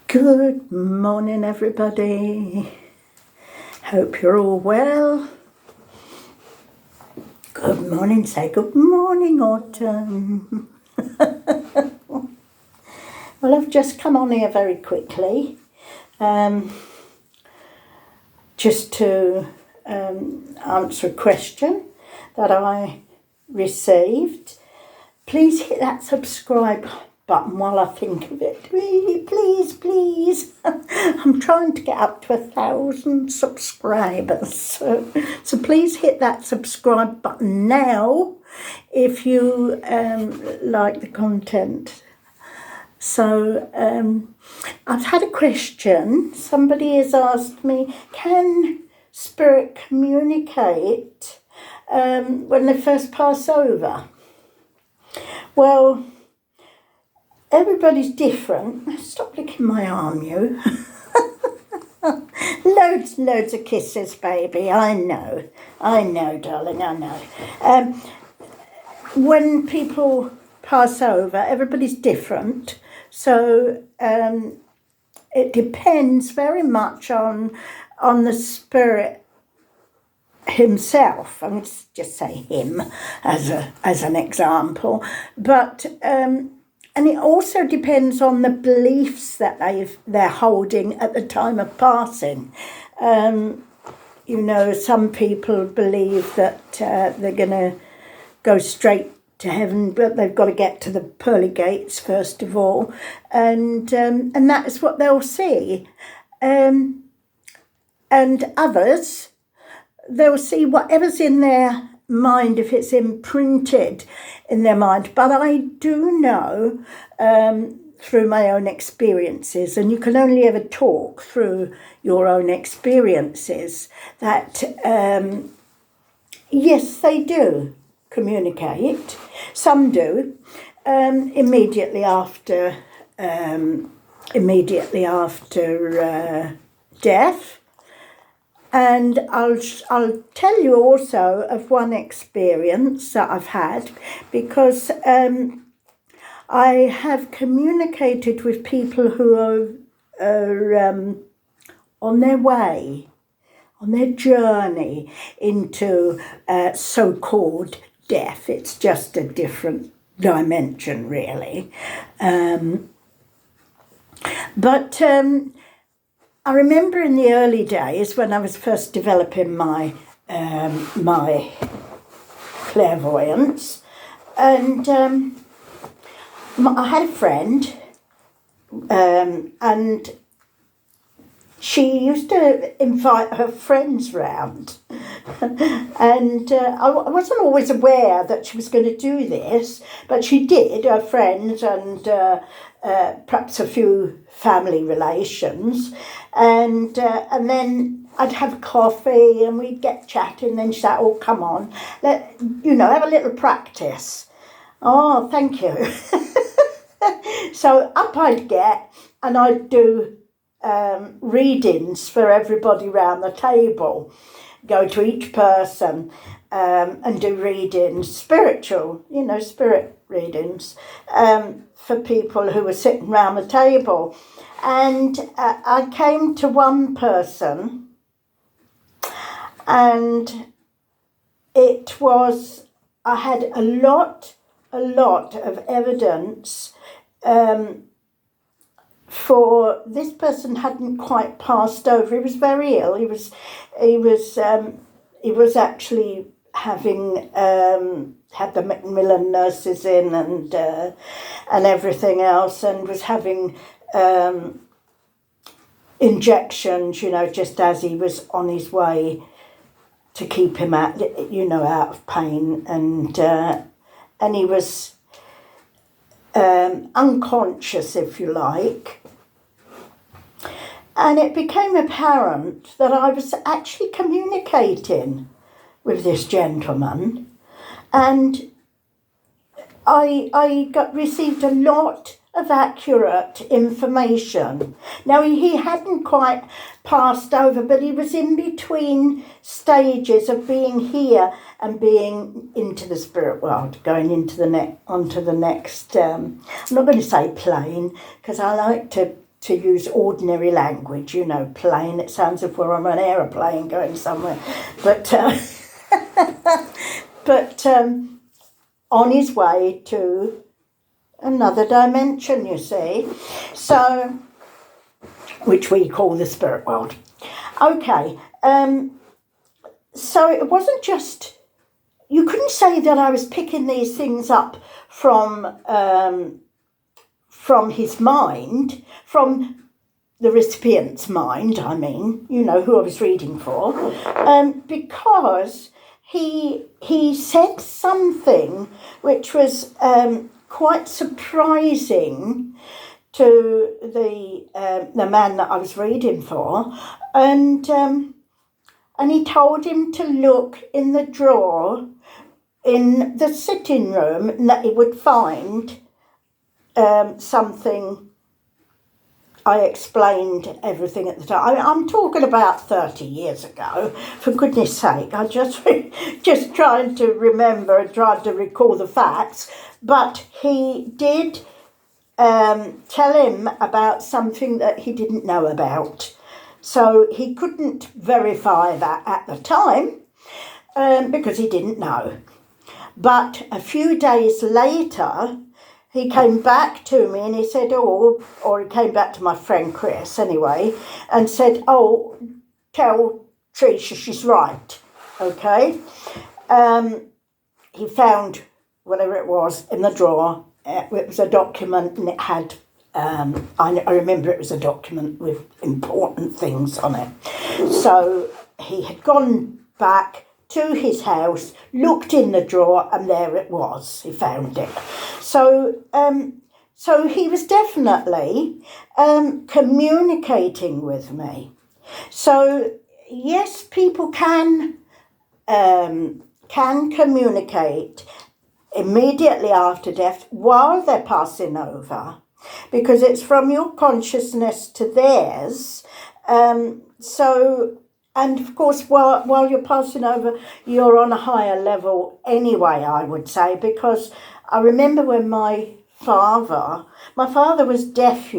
Good morning, everybody. Hope you're all well. Good morning, say good morning, Autumn. Well, I've just come on here very quickly, just to answer a question that I received. Please hit that subscribe button while I think of it. Really, please. I'm trying to get up to 1,000 subscribers. So please hit that subscribe button now if you like the content. So I've had a question. Somebody has asked me, can spirit communicate when they first pass over? Well, everybody's different. Stop licking my arm, you. Loads of kisses, baby. I know, darling, I know. When people pass over, everybody's different. So it depends very much on the spirit himself. I'm going to just say him as an example, but and it also depends on the beliefs that they're holding at the time of passing. Some people believe that they're going to go straight to heaven, but they've got to get to the pearly gates first of all, and that is what they'll see, and others, they'll see whatever's in their mind if it's imprinted in their mind. But I do know through my own experiences, and you can only ever talk through your own experiences, that yes, they do communicate. Some do immediately after death. And I'll tell you also of one experience that I've had, because I have communicated with people who are on their way, on their journey into so-called death. It's just a different dimension, really. But I remember in the early days when I was first developing my clairvoyance, and I had a friend, and she used to invite her friends round, and I wasn't always aware that she was going to do this, but she did, her friends and perhaps a few family relations, and then I'd have coffee and we'd get chatting, then she'd say, oh, come on, have a little practice. Oh, thank you. So up I'd get, and I'd do readings for everybody round the table, go to each person and do readings, spiritual, spirit readings for people who were sitting round the table. And I came to one person, and I had a lot of evidence for this person hadn't quite passed over. He was very ill. He was actually having had the Macmillan nurses in and everything else, and was having injections, just as he was on his way to keep him out of pain, and he was unconscious, if you like. And it became apparent that I was actually communicating with this gentleman, and I received a lot of accurate information. Now, he hadn't quite passed over, but he was in between stages of being here and being into the spirit world, going into onto the next, I'm not going to say plane, because I like to use ordinary language, plane. It sounds as if we're on an aeroplane going somewhere. But, on his way to another dimension, you see. So, which we call the spirit world. Okay, so it wasn't just, you couldn't say that I was picking these things up from his mind, from the recipient's mind, I mean, who I was reading for, because he said something which was quite surprising to the man that I was reading for, and he told him to look in the drawer in the sitting room and that he would find something. I explained everything at the time. I'm talking about 30 years ago, for goodness sake. I just trying to remember and trying to recall the facts. But he did tell him about something that he didn't know about. So he couldn't verify that at the time because he didn't know. But a few days later, he came back to me and he said, or he came back to my friend Chris anyway, and said, tell Tricia she's right, okay? He found whatever it was in the drawer. It was a document and it had, I remember it was a document with important things on it. So he had gone back to his house, looked in the drawer, and there it was. He found it. So he was definitely communicating with me. So yes, people can communicate immediately after death while they're passing over, because it's from your consciousness to theirs. And of course, while you're passing over, you're on a higher level anyway, I would say, because I remember when my father was deaf,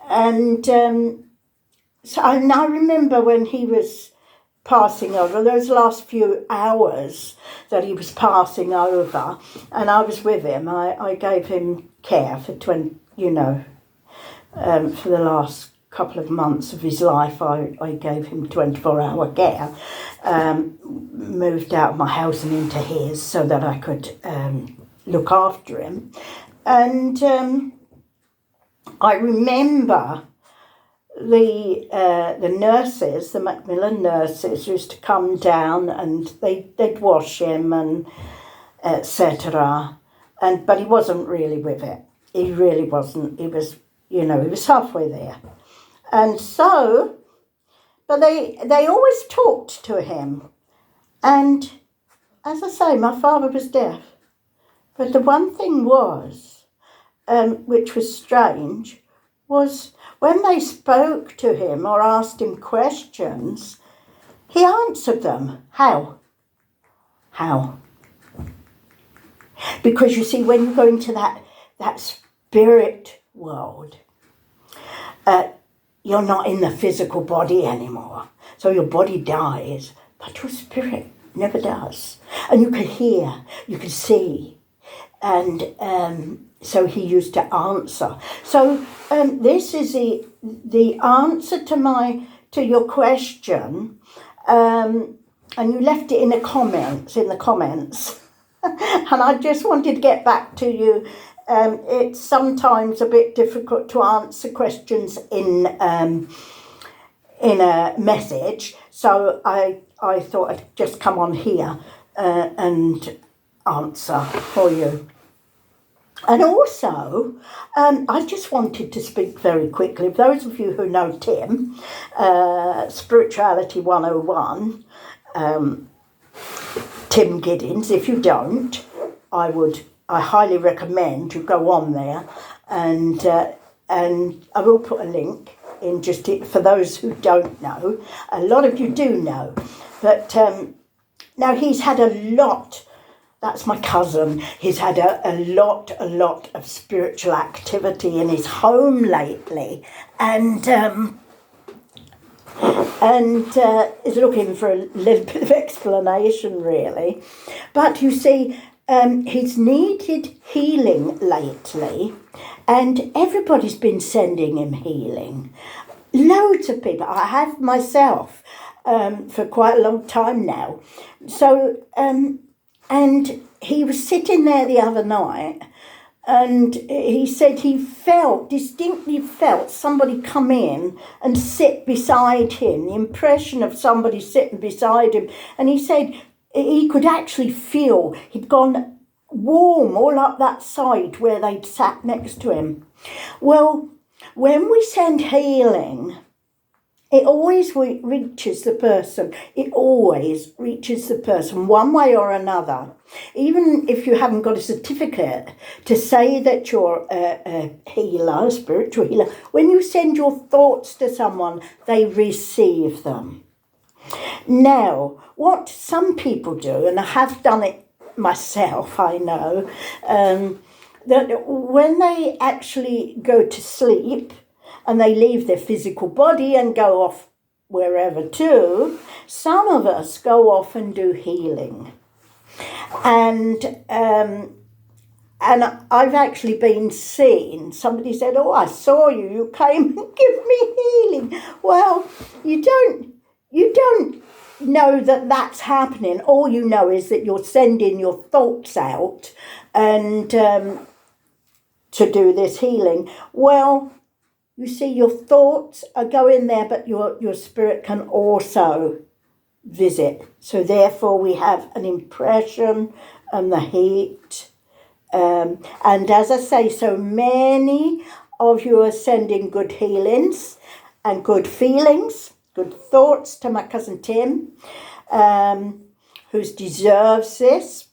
and so I remember when he was passing over, those last few hours that he was passing over, and I was with him. I gave him care for for the last couple of months of his life. I gave him 24-hour care, moved out of my house and into his so that I could look after him. And I remember the nurses, the Macmillan nurses, used to come down and they'd wash him and etc. But he wasn't really with it. He really wasn't. He was, he was halfway there. And so, but they always talked to him. And as I say, my father was deaf. But the one thing was, which was strange, was when they spoke to him or asked him questions, he answered them. How? Because you see, when you go into that spirit world, you're not in the physical body anymore. So your body dies, but your spirit never does. And you can hear, you can see. And so he used to answer. So this is the answer to your question. And you left it in the comments. And I just wanted to get back to you. It's sometimes a bit difficult to answer questions in a message, so I thought I'd just come on here and answer for you. And also, I just wanted to speak very quickly. Those of you who know Tim, Spirituality 101, Tim Giddins. If you don't, I highly recommend you go on there and I will put a link in for those who don't know. A lot of you do know, but now he's had a lot. That's my cousin. He's had a lot of spiritual activity in his home lately, and is looking for a little bit of explanation, really. But you see, he's needed healing lately, and everybody's been sending him healing. Loads of people. I have myself for quite a long time now. So, and he was sitting there the other night, and he said he distinctly felt somebody come in and sit beside him, the impression of somebody sitting beside him. And he said he could actually feel he'd gone warm all up that side where they'd sat next to him. Well, when we send healing, it always reaches the person. It always reaches the person one way or another. Even if you haven't got a certificate to say that you're a healer, a spiritual healer, when you send your thoughts to someone, they receive them. Now, what some people do, and I have done it myself, I know, that when they actually go to sleep, and they leave their physical body and go off wherever to, some of us go off and do healing. And I've actually been seen. Somebody said, "Oh, I saw you. You came and give me healing." Well, you don't know that that's happening. All you know is that you're sending your thoughts out and to do this healing. Well, you see, your thoughts are going there, but your spirit can also visit. So therefore we have an impression and the heat. And as I say, so many of you are sending good healings and good feelings, good thoughts to my cousin Tim, who deserves this.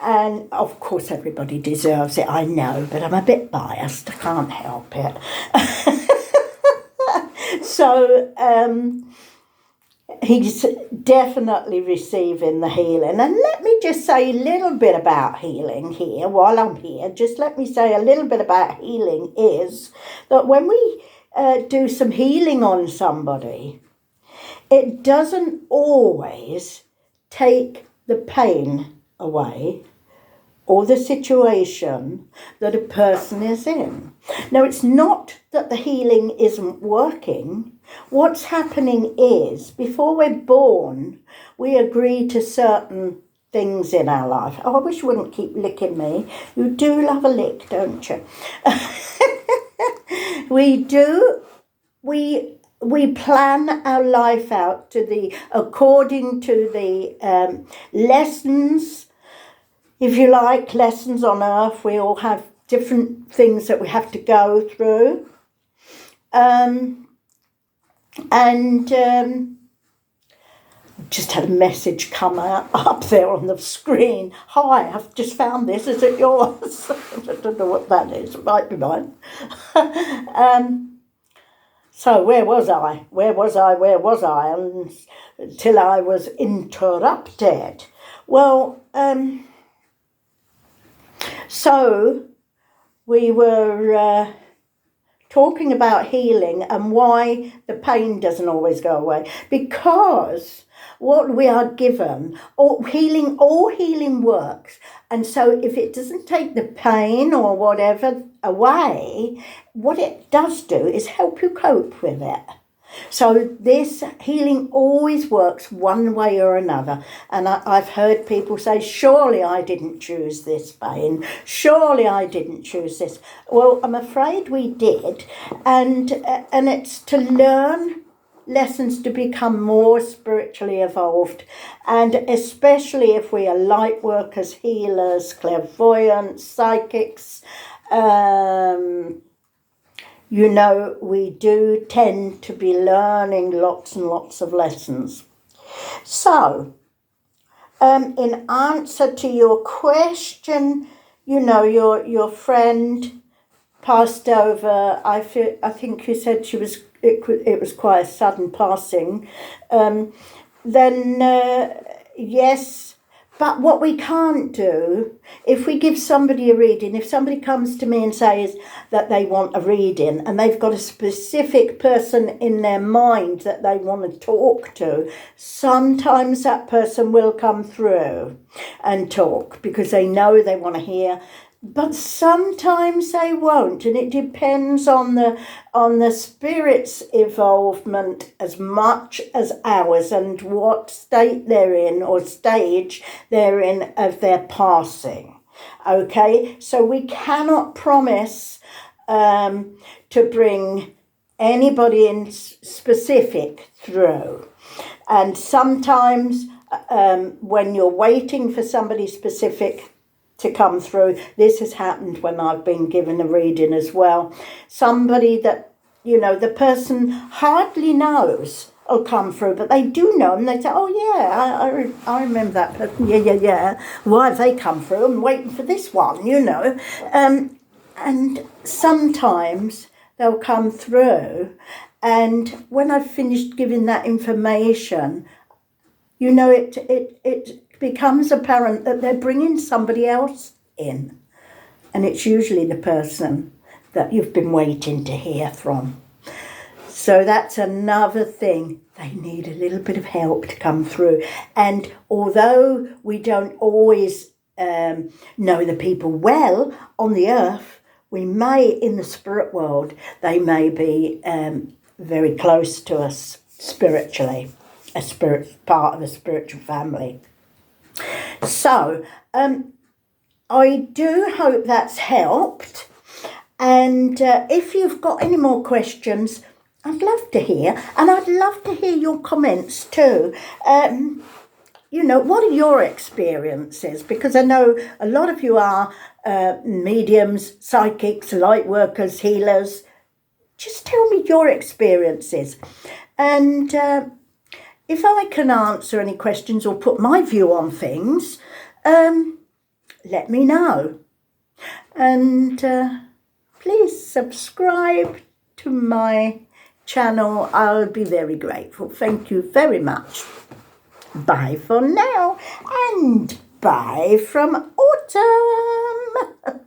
And of course everybody deserves it, I know, but I'm a bit biased, I can't help it. So he's definitely receiving the healing. And let me just say a little bit about healing here while I'm here. Just let me say a little bit about healing is that when we do some healing on somebody, it doesn't always take the pain away or the situation that a person is in. Now, it's not that the healing isn't working. What's happening is, before we're born, we agree to certain things in our life. Oh, I wish you wouldn't keep licking me. You do love a lick, don't you? We do. We plan our life out according to the lessons, if you like, lessons on earth. We all have different things that we have to go through. Just had a message come up there on the screen. Hi, I've just found this. Is it yours? I don't know what that is. It might be mine. So where was I? Until I was interrupted. Well, so we were talking about healing and why the pain doesn't always go away. Because what we are given, all healing works. And so if it doesn't take the pain or whatever away, what it does do is help you cope with it. So this healing always works one way or another. And I've heard people say, surely I didn't choose this pain. Surely I didn't choose this. Well, I'm afraid we did. And it's to learn lessons to become more spiritually evolved. And especially if we are light workers, healers, clairvoyants, psychics, we do tend to be learning lots and lots of lessons. So, in answer to your question, your friend passed over. I think you said it was quite a sudden passing. Then yes. But what we can't do, if we give somebody a reading, if somebody comes to me and says that they want a reading and they've got a specific person in their mind that they want to talk to, sometimes that person will come through and talk because they know they want to hear. But sometimes they won't, and it depends on the spirit's involvement as much as ours and what state they're in or stage they're in of their passing. Okay, so we cannot promise to bring anybody in specific through, and sometimes when you're waiting for somebody specific to come through. This has happened when I've been given a reading as well. Somebody that, the person hardly knows will come through, but they do know, and they say, oh yeah, I remember that person, yeah. Why have they come through? I'm waiting for this one, And sometimes they'll come through, and when I've finished giving that information, it becomes apparent that they're bringing somebody else in. And it's usually the person that you've been waiting to hear from. So that's another thing. They need a little bit of help to come through. And although we don't always know the people well on the earth, we may, in the spirit world, they may be very close to us spiritually, part of a spiritual family. So, I do hope that's helped. And if you've got any more questions, I'd love to hear. And I'd love to hear your comments too. What are your experiences? Because I know a lot of you are mediums, psychics, light workers, healers. Just tell me your experiences. And if I can answer any questions or put my view on things, let me know. And please subscribe to my channel. I'll be very grateful. Thank you very much. Bye for now, and bye from autumn.